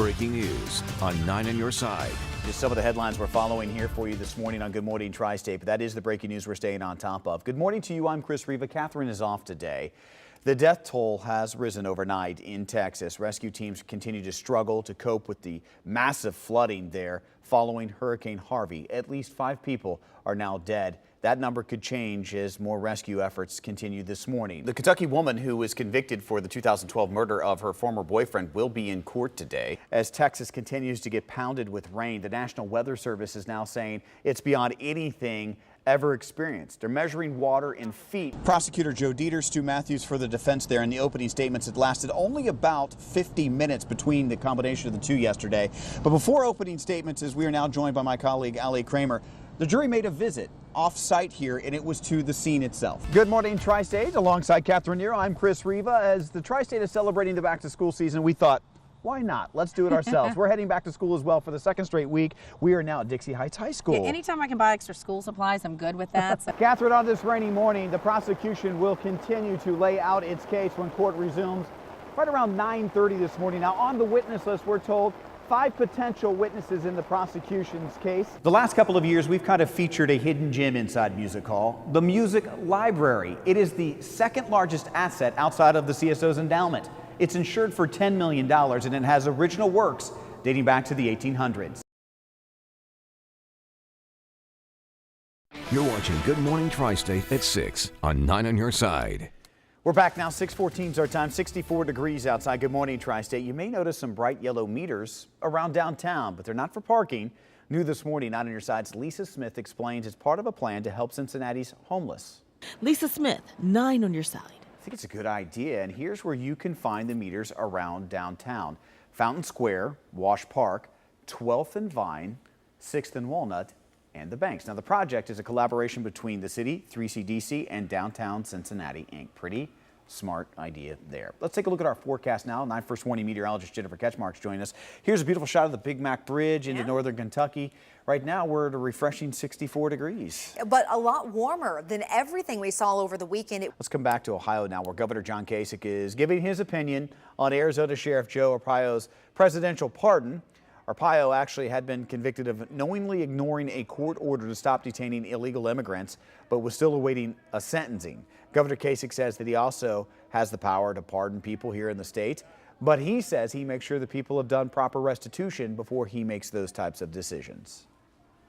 breaking news on 9 on your side. Just some of the headlines we're following here for you this morning on Good Morning Tri-State, but that is the breaking news we're staying on top of. Good morning to you. I'm Chris Riva. Catherine is off today. The death toll has risen overnight in Texas. Rescue teams continue to struggle to cope with the massive flooding there following Hurricane Harvey. At least 5 people are now dead. That number could change as more rescue efforts continue this morning. The Kentucky woman who was convicted for the 2012 murder of her former boyfriend will be in court today. As Texas continues to get pounded with rain, the National Weather Service is now saying it's beyond anything ever experienced. They're measuring water in feet. Prosecutor Joe Dieter, Stu Matthews for the defense there in the opening statements. It lasted only about 50 minutes between the combination of the two yesterday. But before opening statements, as we are now joined by my colleague Ali Kramer, the jury made a visit off-site here, and it was to the scene itself. Good morning, Tri-State. Alongside Catherine Nero, I'm Chris Riva. As the Tri-State is celebrating the back-to-school season, we thought, why not? Let's do it ourselves. We're heading back to school as well for the second straight week. We are now at Dixie Heights High School. Yeah, anytime I can buy extra school supplies, I'm good with that. So. Catherine, on this rainy morning, the prosecution will continue to lay out its case when court resumes right around 9:30 this morning. Now, on the witness list, we're told 5 potential witnesses in the prosecution's case. The last couple of years, we've kind of featured a hidden gem inside Music Hall, the Music Library. It is the second largest asset outside of the CSO's endowment. It's insured for $10 million, and it has original works dating back to the 1800s. You're watching Good Morning Tri-State at 6 on 9 on your side. We're back now. 6:14 is our time. 64 degrees outside. Good morning, Tri-State. You may notice some bright yellow meters around downtown, but they're not for parking. New this morning, Out on Your Side's Lisa Smith explains it's part of a plan to help Cincinnati's homeless. Lisa Smith, 9 on your side. I think it's a good idea, and here's where you can find the meters around downtown. Fountain Square, Wash Park, 12th and Vine, 6th and Walnut, and the Banks. Now, the project is a collaboration between the city, 3CDC, and Downtown Cincinnati, Inc. Pretty smart idea there. Let's take a look at our forecast now. 9 First Warning meteorologist Jennifer Ketchmark's joining us. Here's a beautiful shot of the Big Mac Bridge into northern Kentucky. Right now, we're at a refreshing 64 degrees. But a lot warmer than everything we saw over the weekend. Let's come back to Ohio now, where Governor John Kasich is giving his opinion on Arizona Sheriff Joe Arpaio's presidential pardon. Arpaio actually had been convicted of knowingly ignoring a court order to stop detaining illegal immigrants, but was still awaiting a sentencing. Governor Kasich says that he also has the power to pardon people here in the state, but he says he makes sure that people have done proper restitution before he makes those types of decisions.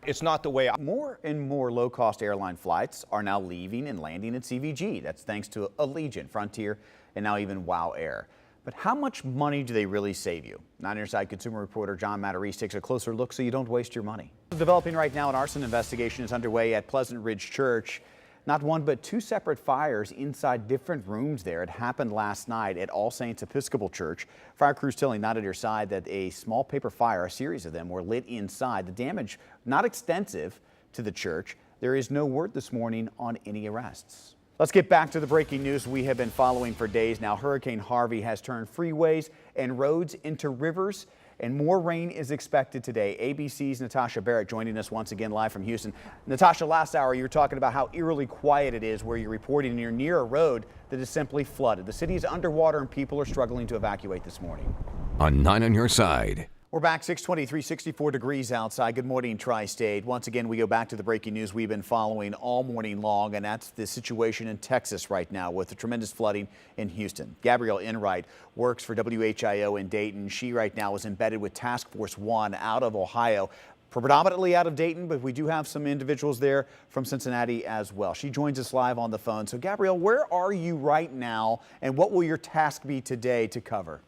It's not the way. More and more low-cost airline flights are now leaving and landing at CVG. That's thanks to Allegiant, Frontier, and now even WOW Air. But how much money do they really save you? 9 on your side consumer reporter John Matarese takes a closer look so you don't waste your money. Developing right now, an arson investigation is underway at Pleasant Ridge Church. Not one, but 2 separate fires inside different rooms there. It happened last night at All Saints Episcopal Church. Fire crews telling 9 on your side that a small paper fire, a series of them, were lit inside. The damage not extensive to the church. There is no word this morning on any arrests. Let's get back to the breaking news we have been following for days now. Hurricane Harvey has turned freeways and roads into rivers, and more rain is expected today. ABC's Natasha Barrett joining us once again live from Houston. Natasha, last hour you were talking about how eerily quiet it is where you're reporting you're near a road that is simply flooded. The city is underwater and people are struggling to evacuate this morning. On 9 on your side. We're back, 623, 64 degrees outside. Good morning, Tri-State. Once again, we go back to the breaking news we've been following all morning long, and that's the situation in Texas right now with the tremendous flooding in Houston. Gabrielle Enright works for WHIO in Dayton. She right now is embedded with Task Force 1 out of Ohio, predominantly out of Dayton, but we do have some individuals there from Cincinnati as well. She joins us live on the phone. So, Gabrielle, where are you right now, and what will your task be today to cover?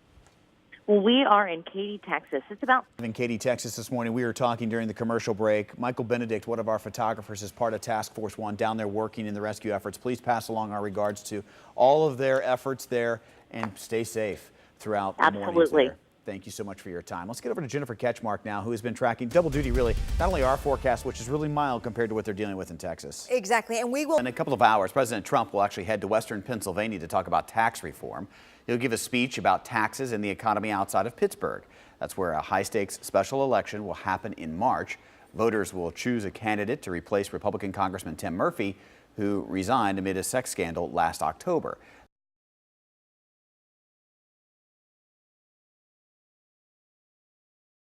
Well, we are in Katy, Texas. It's about in Katy, Texas this morning. We were talking during the commercial break. Michael Benedict, one of our photographers, is part of Task Force 1 down there working in the rescue efforts. Please pass along our regards to all of their efforts there and stay safe throughout the mornings there. Thank you so much for your time. Let's get over to Jennifer Ketchmark now, who has been tracking double duty, really, not only our forecast, which is really mild compared to what they're dealing with in Texas. Exactly, and we will. In a couple of hours, President Trump will actually head to Western Pennsylvania to talk about tax reform. He'll give a speech about taxes and the economy outside of Pittsburgh. That's where a high-stakes special election will happen in March. Voters will choose a candidate to replace Republican Congressman Tim Murphy, who resigned amid a sex scandal last October.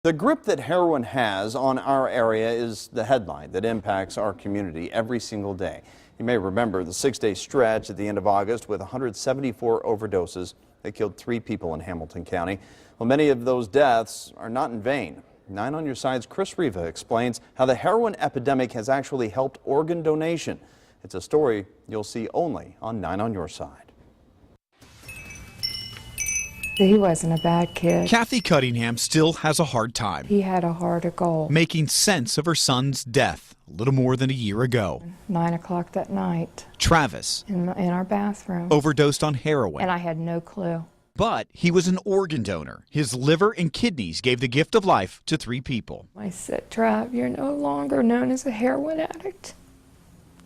The grip that heroin has on our area is the headline that impacts our community every single day. You may remember the 6-day stretch at the end of August with 174 overdoses that killed 3 people in Hamilton County. Well, many of those deaths are not in vain. 9 on Your Side's Chris Riva explains how the heroin epidemic has actually helped organ donation. It's a story you'll see only on 9 on Your Side. He wasn't a bad kid. Kathy Cunningham still has a hard time He had a heart of gold. making sense of her son's death a little more than a year ago. 9 o'clock that night Travis in our bathroom. overdosed on heroin, And I had no clue. but he was an organ donor. His liver and kidneys gave the gift of life to 3 people. I said, Trav, you're no longer known as a heroin addict.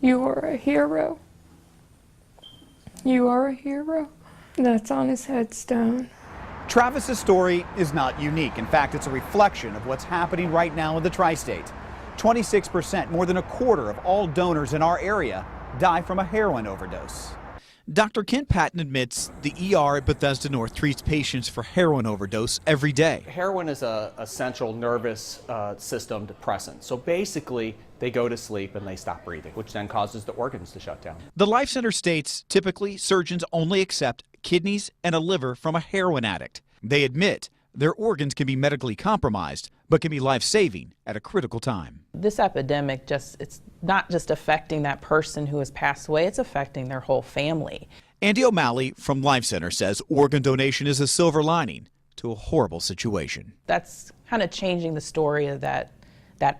You are a hero. You are a hero. That's on his headstone. Travis's story is not unique. In fact, it's a reflection of what's happening right now in the tri-state. 26%, more than a quarter of all donors in our area, die from a heroin overdose. Dr. Kent Patton admits the ER at Bethesda North treats patients for heroin overdose every day. Heroin is a central nervous system depressant. So basically, they go to sleep and they stop breathing, which then causes the organs to shut down. The Life Center states typically surgeons only accept kidneys and a liver from a heroin addict. They admit their organs can be medically compromised, but can be life-saving at a critical time. This epidemic it's not just affecting that person who has passed away, it's affecting their whole family. Andy O'Malley from Life Center says organ donation is a silver lining to a horrible situation. That's kind of changing the story of that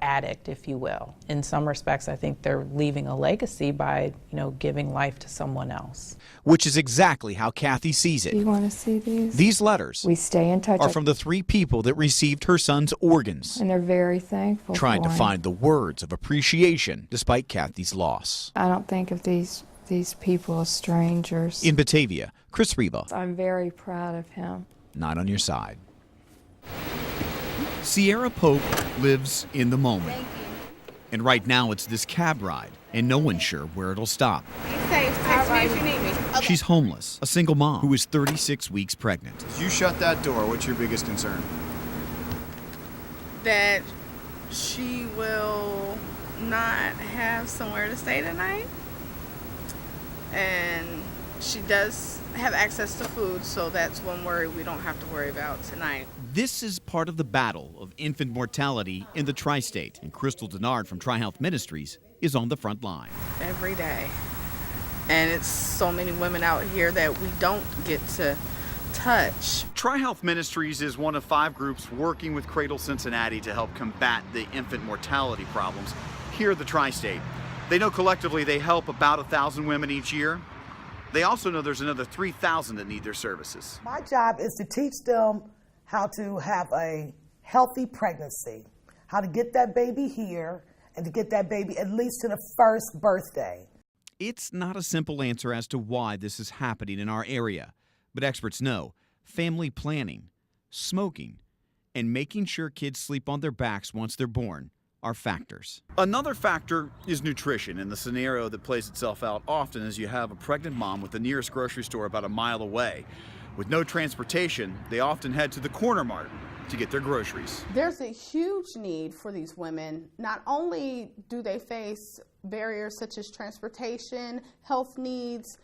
addict, if you will. In some respects, I think they're leaving a legacy by, giving life to someone else. Which is exactly how Kathy sees it. You want to see these? These letters We stay in touch. are from the 3 people that received her son's organs, And they're very thankful trying for to him. find the words of appreciation despite Kathy's loss. I don't think of these people as strangers. In Batavia, Chris Riva, I'm very proud of him. 9 on Your Side. Sierra Pope lives in the moment. And right now it's this cab ride, and no one's sure where it'll stop. Be safe. Text me if you need me. Okay. She's homeless, a single mom who is 36 weeks pregnant. As you shut that door, what's your biggest concern? That she will not have somewhere to stay tonight. And she does have access to food, so that's one worry we don't have to worry about tonight. This is part of the battle of infant mortality in the tri-state, and Crystal Denard from Tri-Health Ministries is on the front line. Every day. And it's so many women out here that we don't get to touch. Tri-Health Ministries is one of 5 groups working with Cradle Cincinnati to help combat the infant mortality problems here in the tri-state. They know collectively they help about 1,000 women each year. They also know there's another 3,000 that need their services. My job is to teach them how to have a healthy pregnancy, how to get that baby here, and to get that baby at least to the first birthday. It's not a simple answer as to why this is happening in our area, but experts know family planning, smoking, and making sure kids sleep on their backs once they're born are factors. Another factor is nutrition, and the scenario that plays itself out often is you have a pregnant mom with the nearest grocery store about a mile away. With no transportation, they often head to the corner mart to get their groceries. There's a huge need for these women. Not only do they face barriers such as transportation, health needs,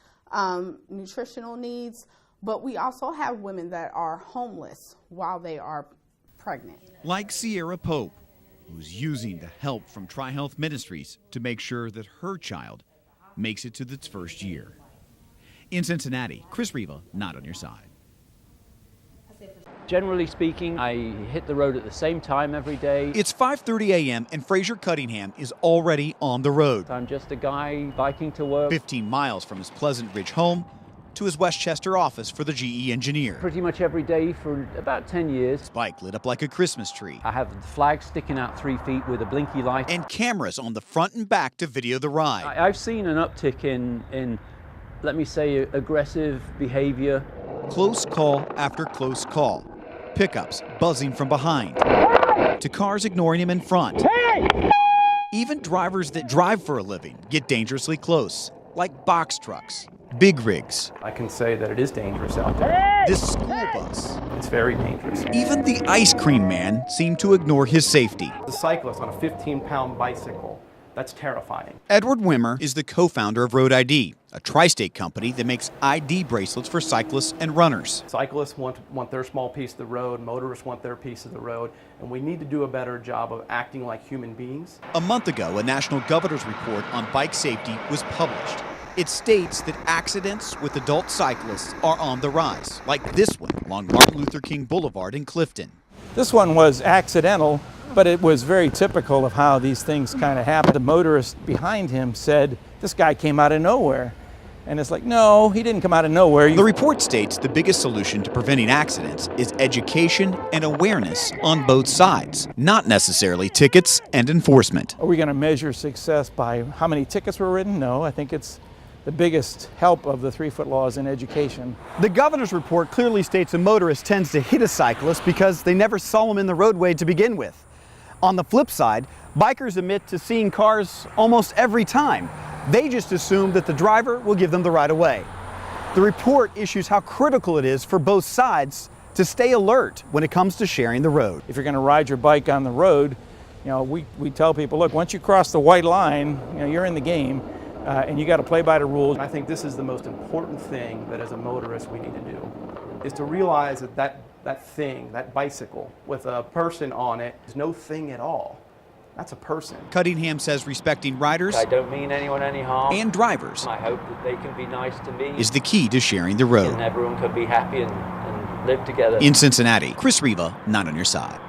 nutritional needs, but we also have women that are homeless while they are pregnant. Like Sierra Pope, who's using the help from Tri-Health Ministries to make sure that her child makes it to its first year. In Cincinnati, Chris Riva, 9 on Your Side. Generally speaking, I hit the road at the same time every day. It's 5:30 a.m. and Fraser Cunningham is already on the road. I'm just a guy biking to work. 15 miles from his Pleasant Ridge home to his Westchester office for the GE engineer. Pretty much every day for about 10 years. His bike lit up like a Christmas tree. I have the flag sticking out 3 feet with a blinky light. And cameras on the front and back to video the ride. I've seen an uptick in, let me say, aggressive behavior. Close call after close call. Pickups buzzing from behind. To cars ignoring him in front. Hey! Even drivers that drive for a living get dangerously close, like box trucks. big rigs. I can say that it is dangerous out there. This school bus. It's very dangerous. Even the ice cream man seemed to ignore his safety. The cyclist on a 15-pound bicycle, that's terrifying. Edward Wimmer is the co-founder of Road ID, a tri-state company that makes ID bracelets for cyclists and runners. Cyclists want their small piece of the road, motorists want their piece of the road, and we need to do a better job of acting like human beings. A month ago, a national governor's report on bike safety was published. It states that accidents with adult cyclists are on the rise, like this one along Martin Luther King Boulevard in Clifton. This one was accidental, but it was very typical of how these things kind of happen. The motorist behind him said, this guy came out of nowhere. And it's like, no, he didn't come out of nowhere. The report states the biggest solution to preventing accidents is education and awareness on both sides, not necessarily tickets and enforcement. Are we going to measure success by how many tickets were written? No, I think it's the biggest help of the 3-foot laws in education. The governor's report clearly states a motorist tends to hit a cyclist because they never saw him in the roadway to begin with. On the flip side, bikers admit to seeing cars almost every time. They just assume that the driver will give them the right of way. The report issues how critical it is for both sides to stay alert when it comes to sharing the road. If you're going to ride your bike on the road, we tell people, look, once you cross the white line, you're in the game. And you got to play by the rules. I think this is the most important thing that as a motorist we need to do, is to realize that thing, that bicycle with a person on it, is no thing at all. That's a person. Cunningham says respecting riders I don't mean anyone any harm. and drivers I hope that they can be nice to me. is the key to sharing the road. And everyone can be happy and live together. In Cincinnati, Chris Riva, 9 on your side.